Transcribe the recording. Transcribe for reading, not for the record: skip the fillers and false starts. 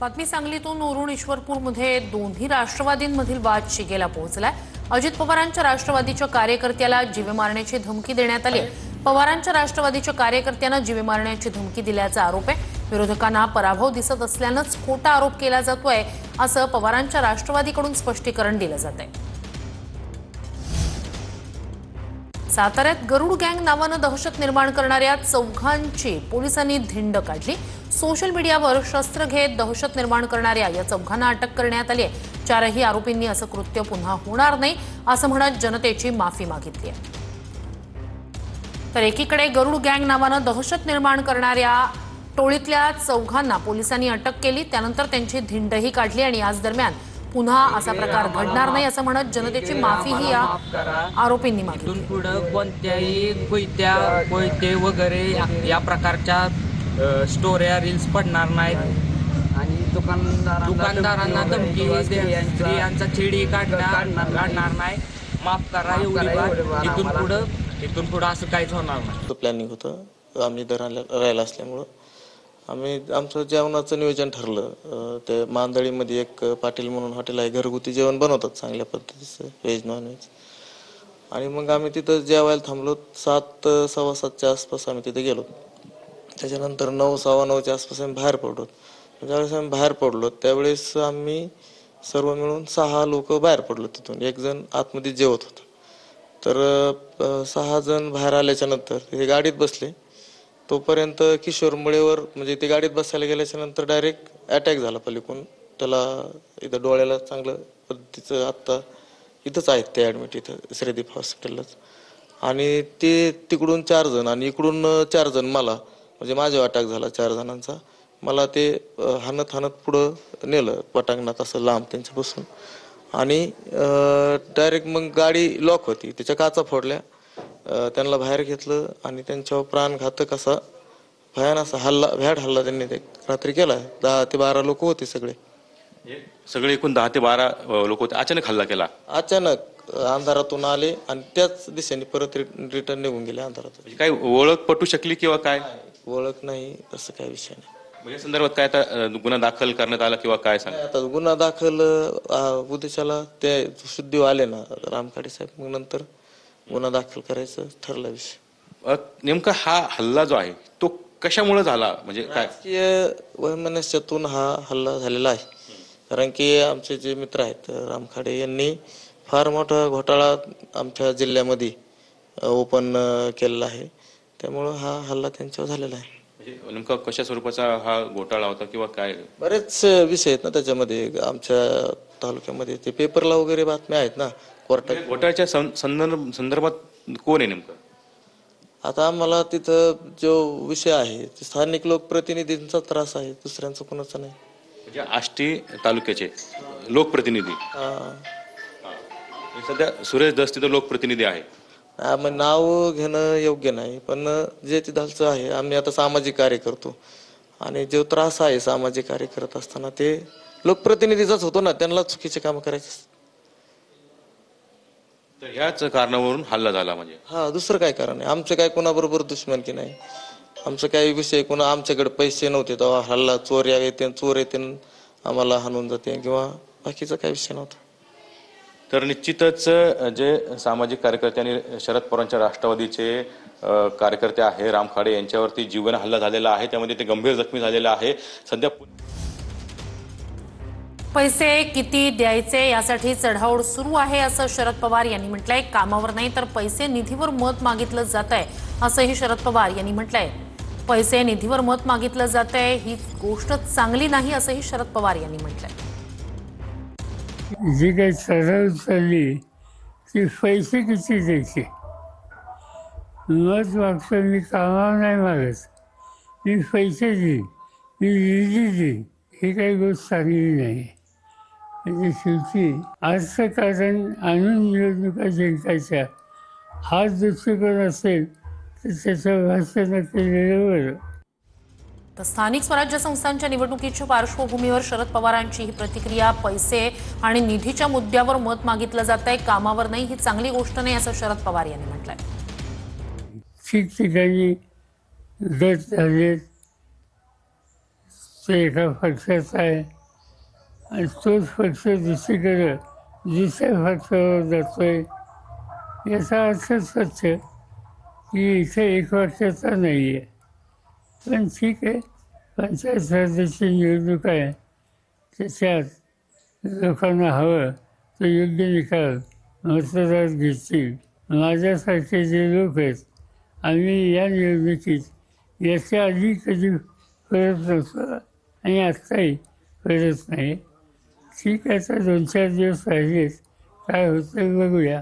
बातमी सांगलीतून उरण ईश्वरपूरमध्ये दोन्ही राष्ट्रवादींमधील वाद शिगेला पोहोचलाय। अजित पवारांच्या राष्ट्रवादीच्या कार्यकर्त्याला जीवे मारण्याची धमकी देण्यात आली आहे। पवारांच्या राष्ट्रवादीच्या कार्यकर्त्यांना जीवे मारण्याची धमकी दिल्याचा आरोप आहे। विरोधकांना पराभव दिसत असल्यानंच खोटा आरोप केला जातोय असं पवारांच्या राष्ट्रवादीकडून स्पष्टीकरण दिलं जातंय। साताऱ्यात गरुड गँग नावानं दहशत निर्माण करणाऱ्या चौघांची पोलिसांनी धिंड काढली। सोशल मीडियावर शस्त्र घेत दहशत निर्माण करणाऱ्या या चौघांना अटक करण्यात आली आहे। चारही आरोपींनी असं कृत्य पुन्हा होणार नाही असं म्हणत जनतेची माफी मागितली आहे। तर एकीकडे गरुड गँग नावानं दहशत निर्माण करणाऱ्या टोळीतल्या चौघांना पोलिसांनी अटक केली, त्यानंतर त्यांची धिंडही काढली आणि आज दरम्यान पुन्हा असा प्रकार घडणार नाही असं म्हणत जनतेची माफीही या आरोपींनी मागितली। इथून पुढे कोणत्याही कोयते वगैरे या प्रकारच्या स्टोऱ्या रील्स पडणार नाहीत आणि दुकानदारांना धमकी स्त्रियांचा छेडी काढणार नाही। माफ करा, एवढी बात। इथून पुढे असं काहीच होणार नाही। प्लॅनिंग होतं, आम्ही इथं राहायला असल्यामुळं आमचं जेवणाचं नियोजन ठरलं। ते मांदळीमध्ये एक पाटील म्हणून हॉटेल आहे, घरगुती जेवण बनवतात चांगल्या पद्धतीचं, व्हेज नॉन व्हेज। आणि मग आम्ही तिथं जेवायला थांबलो। 7 सव्वा 7च्या आसपास आम्ही तिथे गेलो। त्याच्यानंतर 9 सव्वा 9च्या आसपास आम्ही बाहेर पडलो। ज्यावेळेस आम्ही बाहेर पडलो त्यावेळेस आम्ही सर्व मिळून 6 लोक बाहेर पडलो तिथून। एक जण आतमध्ये जेवत होता। तर 6 जण बाहेर आल्याच्या नंतर ते गाडीत बसले। तोपर्यंत किशोर मुळेवर म्हणजे ते गाडीत बसायला गेल्याच्या नंतर डायरेक्ट अटॅक झाला पलीकडून। त्याला इथं डोळ्याला चांगलं पद्धतीचं आत्ता इथंच आहेत ते ॲडमिट, इथं श्रीदीप हॉस्पिटललाच। आणि ते तिकडून 4 जण आणि इकडून 4 जण, मला म्हणजे माझ्यावर अटॅक झाला 4 जणांचा। मला ते हाणत पुढं नेलं पटांगणात असं लांब त्यांच्यापासून। आणि डायरेक्ट मग गाडी लॉक होती, त्याच्या काचा फोडल्या, त्यांना बाहेर घेतलं आणि त्यांच्यावर प्राणघातक असा भयान असा भ्याड हल्ला त्यांनी ते रात्री केला। 10 ते 12 लोक होते सगळे एकूण 10 ते 12 लोक होते। अचानक हल्ला केला, अचानक अंधारातून आले आणि त्याच दिशेने परत रिटर्न निघून गेले अंधारातून। काय ओळख पटू शकली किंवा काय? ओळख नाही, असं काय विषय नाही। म्हणजे संदर्भात काय आता गुन्हा दाखल करण्यात आला किंवा काय सांग? आता गुन्हा दाखल उद्देशाला ते शुद्धी आले ना रामखाडे साहेब, मग नंतर गुन्हा दाखल करायचं ठरला विषय। नेमका हा हल्ला जो आहे तो कशामुळे झाला, म्हणजे काय? राजकीय वैमनस्यातून हा हल्ला झालेला आहे। कारण की आमचे जे मित्र आहेत रामखाडे यांनी फार मोठा घोटाळा आमच्या जिल्ह्यामध्ये ओपन केलेला आहे, त्यामुळं हा हल्ला त्यांच्यावर झालेला आहे। म्हणजे नेमका कशा स्वरूपाचा हा घोटाळा होता किंवा काय? बरेच विषय आहेत ना त्याच्यामध्ये, आमच्या तालुक्यामध्ये ते पेपरला वगैरे बातम्या आहेत ना कोर्टात। घोटाळ्याच्या संदर्भात कोण आहे नेमकं? आता आम्हाला तिथं जो विषय आहे ते स्थानिक लोकप्रतिनिधींचा त्रास आहे, दुसऱ्यांचा कोणाचा नाही। म्हणजे आष्टी तालुक्याचे लोकप्रतिनिधी सध्या सुरेश दस तिथं लोकप्रतिनिधी आहे। मग नाव घेणं योग्य नाही, पण जे तिथलचं आहे, आम्ही आता सामाजिक कार्य करतो आणि जो त्रास आहे सामाजिक कार्य करत असताना ते लोकप्रतिनिधीचाच होतो ना, त्यांना चुकीचे काम करायचे। तर ह्याच कारणावरून हल्ला झाला म्हणजे? हा, दुसरं काय कारण आहे? आमचं काय कोणाबरोबर दुश्मनकी नाही, आमचं काही विषय आमच्याकडे पैसे नव्हते तेव्हा हल्ला चोर येते आम्हाला हाणून जाते किंवा बाकीचा काही विषय नव्हता। तर निश्चितच जे सामाजिक कार्यकर्ते आणि शरद पवारांच्या राष्ट्रवादीचे कार्यकर्ते आहे रामखाडे यांच्यावरती जीवघेणा हल्ला झालेला आहे, त्यामध्ये ते गंभीर जखमी झालेले आहे। सध्या पैसे किती द्यायचे यासाठी चढाओढ सुरू आहे असं शरद पवार यांनी म्हटलंय। कामावर नाही तर पैसे निधीवर मत मागितलं जातंय असंही शरद पवार यांनी म्हटलंय। पैसे निधीवर मत मागितलं जातंय ही गोष्ट चांगली नाही असंही शरद पवार यांनी म्हटलंय। जी काही चढाओढ चालली ती पैसे किती द्यायचे, मत मागतो मी, कामावर नाही मागत, मी पैसे देईन, मी निधी देईन, ही काही गोष्ट चांगली नाही। म्हणजे शेवटी आजचं कारण आणून निवडणुका जिंकायच्या हा दृष्टिकोन असेल तर त्याचं भाषण केलेलं बरं। तर स्थानिक स्वराज्य संस्थांच्या निवडणुकीच्या पार्श्वभूमीवर शरद पवारांची ही प्रतिक्रिया। पैसे आणि निधीच्या मुद्द्यावर मत मागितलं जातंय, कामावर नाही, ही चांगली गोष्ट नाही असं शरद पवार यांनी म्हटलंय। ठिकठिकाणी गट झाले, तो एका पक्षाचा आहे आणि तोच पक्ष दुसरीकडे दुसऱ्या पक्षावर जातोय, याचा अर्थ स्वच्छ की इथे एक पक्षाचा नाही आहे. पण ठीक आहे, पंचायत समितीची निवडणूक आहे, त्याच्यात लोकांना हवं तो योग्य निकाल मतदार घेतील. माझ्यासारखे जे लोक आहेत, आम्ही या निवडणुकीत याच्या आधी कधी करत नव्हतो आणि आत्ताही करत नाही. ठीक आहे, आता 2-4 दिवस राहिलेत, काय होतं बघूया.